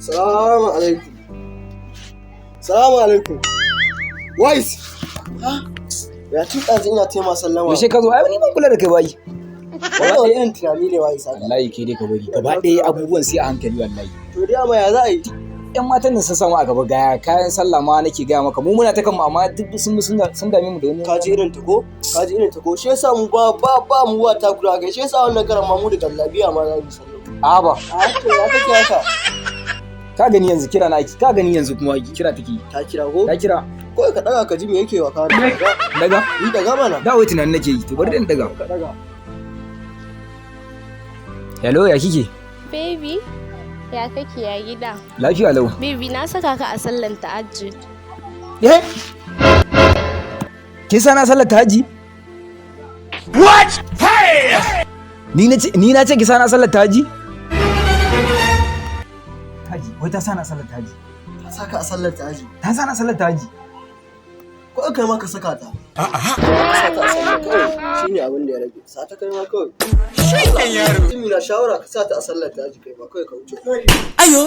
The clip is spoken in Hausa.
Salamu alaikum. Salamu alaikum. Wais. Ha? Ya tuka ina tema sallama. Yaushe ka zo? Ai ni ban kula da kai bai. Wani irin tunani ne Wais haka? Wallahi ke dai ka bari. Gaba ɗaya abubuwan sai a hankali wallahi. To dai amma ya za a yi? Yan matan da sun samu a gaba ga kayan sallah ma nake gaya maka mu muna ta kanmu amma duk sun dame mu da wani. Ka ji irin ta ko? Ka ji irin ta ko? Shi yasa mu ba mu wa takura ga shi yasa wannan karan ma mu da gallabiya ma za mu sallama. A ba. A to ya kake haka? Ka gani yanzu kira na aiki, ka gani yanzu kuma kira take. Ta kira ko? Ta kira. Ko ka daga ka ji me yake wa ka daga? Ni daga mana. Da wai tunanin nake yi, to bari dan daga. Ka daga. Hello, ya kike? Baby, ya kake ya gida? Lafiya lau. Baby, na saka ka a sallan tahajjud. Eh? Kin sana sallar tahajji? What? Hey! Ni na ce ki sana sallar tahajji? Tahajji, wai ta sana sallar tahajji. Ta saka a sallar tahajji. Ta sana sallar tahajji. Ko kai ma ka saka ta? A'a. Saka a sallar kawai shine abin da ya rage. Sa ta kai ma kawai. Shekin yaro. Tumi na shawara ka sa ta a sallar tahajji kai ma kawai ka wuce. Ayo.